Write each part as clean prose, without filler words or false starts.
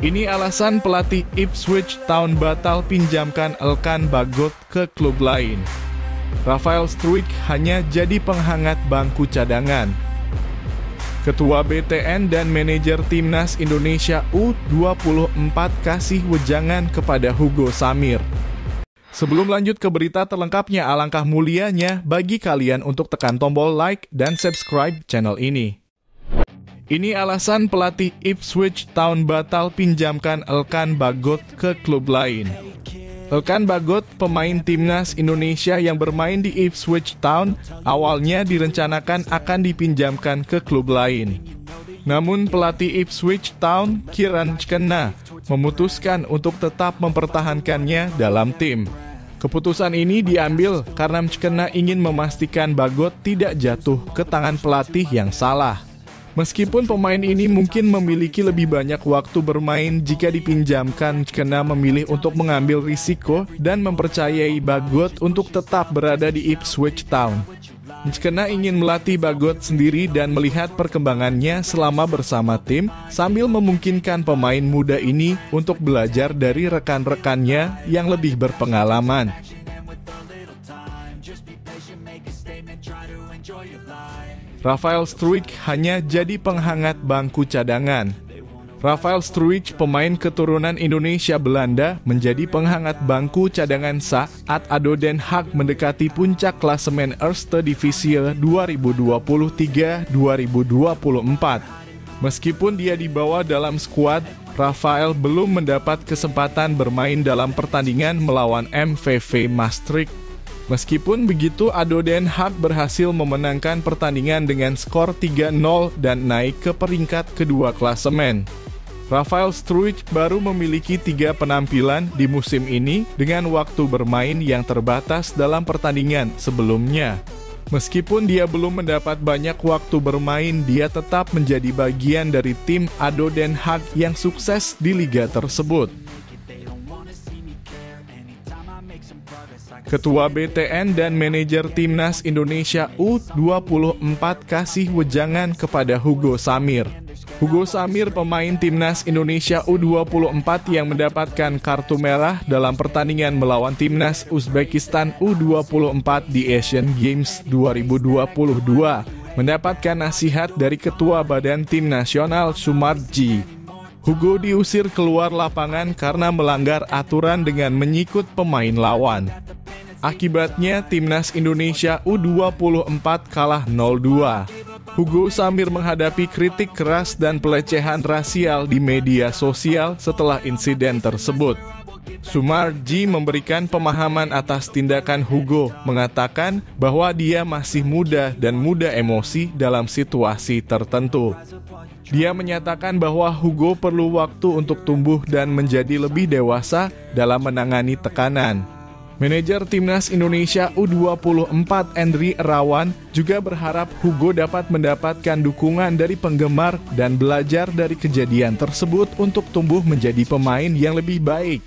Ini alasan pelatih Ipswich Town batal pinjamkan Elkan Bagot ke klub lain. Rafael Struijk hanya jadi penghangat bangku cadangan. Ketua BTN dan manajer Timnas Indonesia U24 kasih wejangan kepada Hugo Samir. Sebelum lanjut ke berita terlengkapnya, alangkah mulianya bagi kalian untuk tekan tombol like dan subscribe channel ini. Ini alasan pelatih Ipswich Town batal pinjamkan Elkan Bagot ke klub lain. Elkan Bagot, pemain Timnas Indonesia yang bermain di Ipswich Town, awalnya direncanakan akan dipinjamkan ke klub lain. Namun pelatih Ipswich Town, Kieran Mchkena, memutuskan untuk tetap mempertahankannya dalam tim. Keputusan ini diambil karena Mchkena ingin memastikan Bagot tidak jatuh ke tangan pelatih yang salah. Meskipun pemain ini mungkin memiliki lebih banyak waktu bermain jika dipinjamkan, Mchkena memilih untuk mengambil risiko dan mempercayai Bagot untuk tetap berada di Ipswich Town. Mchkena ingin melatih Bagot sendiri dan melihat perkembangannya selama bersama tim, sambil memungkinkan pemain muda ini untuk belajar dari rekan-rekannya yang lebih berpengalaman. Rafael Struijk hanya jadi penghangat bangku cadangan. Rafael Struijk, pemain keturunan Indonesia Belanda, menjadi penghangat bangku cadangan saat ADO Den Haag mendekati puncak klasemen Eerste Divisie 2023-2024. Meskipun dia dibawa dalam skuad, Rafael belum mendapat kesempatan bermain dalam pertandingan melawan MVV Maastricht. Meskipun begitu, ADO Den Haag berhasil memenangkan pertandingan dengan skor 3-0 dan naik ke peringkat kedua klasemen. Rafael Struijk baru memiliki 3 penampilan di musim ini dengan waktu bermain yang terbatas dalam pertandingan sebelumnya. Meskipun dia belum mendapat banyak waktu bermain, dia tetap menjadi bagian dari tim ADO Den Haag yang sukses di liga tersebut. Ketua BTN dan manajer Timnas Indonesia U24 kasih wejangan kepada Hugo Samir. Hugo Samir, pemain Timnas Indonesia U24 yang mendapatkan kartu merah dalam pertandingan melawan Timnas Uzbekistan U24 di Asian Games 2022, mendapatkan nasihat dari Ketua Badan Tim Nasional Sumarji. Hugo diusir keluar lapangan karena melanggar aturan dengan menyikut pemain lawan. Akibatnya, Timnas Indonesia U24 kalah 0-2. Hugo Samir menghadapi kritik keras dan pelecehan rasial di media sosial setelah insiden tersebut. Sumarji memberikan pemahaman atas tindakan Hugo, mengatakan bahwa dia masih muda dan mudah emosi dalam situasi tertentu. Dia menyatakan bahwa Hugo perlu waktu untuk tumbuh dan menjadi lebih dewasa dalam menangani tekanan. Manajer Timnas Indonesia U24 Endri Irawan juga berharap Hugo dapat mendapatkan dukungan dari penggemar dan belajar dari kejadian tersebut untuk tumbuh menjadi pemain yang lebih baik.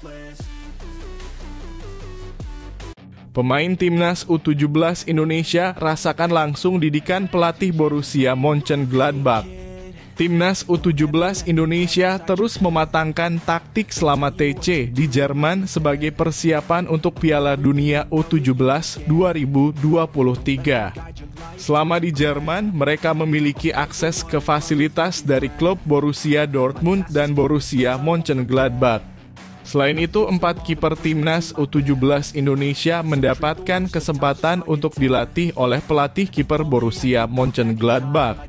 Pemain Timnas U17 Indonesia rasakan langsung didikan pelatih Borussia Mönchengladbach. Timnas U17 Indonesia terus mematangkan taktik selama TC di Jerman sebagai persiapan untuk Piala Dunia U17 2023. Selama di Jerman, mereka memiliki akses ke fasilitas dari klub Borussia Dortmund dan Borussia Mönchengladbach. Selain itu, 4 kiper Timnas U17 Indonesia mendapatkan kesempatan untuk dilatih oleh pelatih kiper Borussia Mönchengladbach.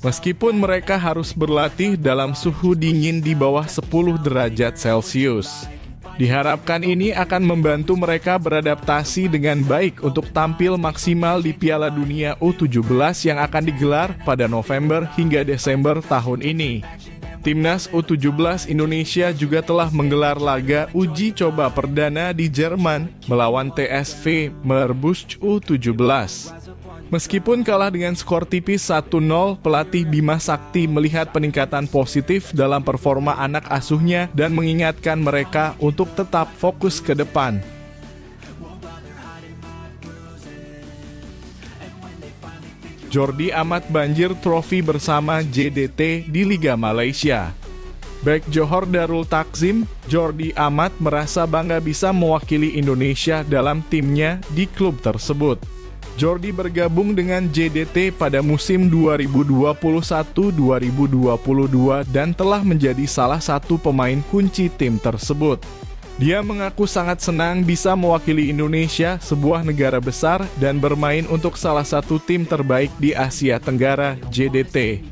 Meskipun mereka harus berlatih dalam suhu dingin di bawah 10 derajat Celcius. Diharapkan ini akan membantu mereka beradaptasi dengan baik untuk tampil maksimal di Piala Dunia U17 yang akan digelar pada November hingga Desember tahun ini. Timnas U17 Indonesia juga telah menggelar laga uji coba perdana di Jerman melawan TSV Meerbus U17. Meskipun kalah dengan skor tipis 1-0, pelatih Bima Sakti melihat peningkatan positif dalam performa anak asuhnya dan mengingatkan mereka untuk tetap fokus ke depan. Jordi amat banjir trofi bersama JDT di Liga Malaysia. Bek Johor Darul Takzim, Jordi Amat merasa bangga bisa mewakili Indonesia dalam timnya di klub tersebut. Jordi bergabung dengan JDT pada musim 2021-2022 dan telah menjadi salah satu pemain kunci tim tersebut. Dia mengaku sangat senang bisa mewakili Indonesia, sebuah negara besar, dan bermain untuk salah satu tim terbaik di Asia Tenggara, JDT.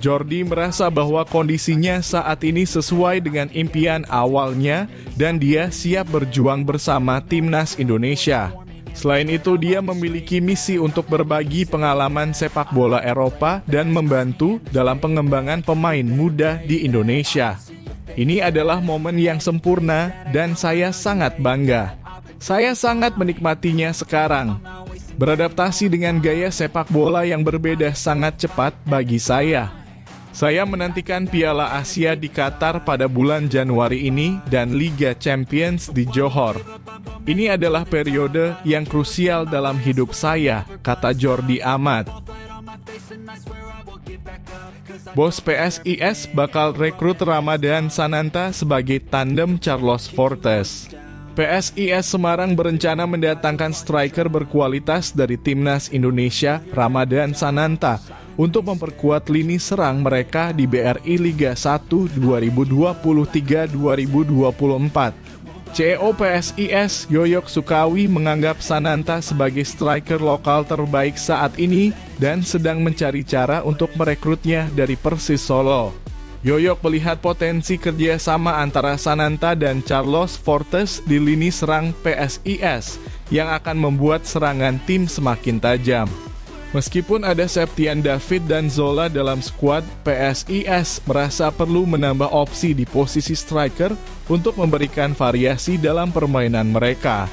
Jordi merasa bahwa kondisinya saat ini sesuai dengan impian awalnya dan dia siap berjuang bersama timnas Indonesia. Selain itu, dia memiliki misi untuk berbagi pengalaman sepak bola Eropa dan membantu dalam pengembangan pemain muda di Indonesia. Ini adalah momen yang sempurna dan saya sangat bangga. Saya sangat menikmatinya sekarang. Beradaptasi dengan gaya sepak bola yang berbeda sangat cepat bagi saya. Saya menantikan Piala Asia di Qatar pada bulan Januari ini dan Liga Champions di Johor. Ini adalah periode yang krusial dalam hidup saya, kata Jordi Amat. Bos PSIS bakal rekrut Ramadhan Sananta sebagai tandem Carlos Fortes. PSIS Semarang berencana mendatangkan striker berkualitas dari timnas Indonesia, Ramadhan Sananta, untuk memperkuat lini serang mereka di BRI Liga 1 2023-2024. CEO PSIS Yoyok Sukawi menganggap Sananta sebagai striker lokal terbaik saat ini dan sedang mencari cara untuk merekrutnya dari Persis Solo. Yoyok melihat potensi kerjasama antara Sananta dan Carlos Fortes di lini serang PSIS yang akan membuat serangan tim semakin tajam. Meskipun ada Septian David dan Zola dalam skuad, PSIS merasa perlu menambah opsi di posisi striker untuk memberikan variasi dalam permainan mereka.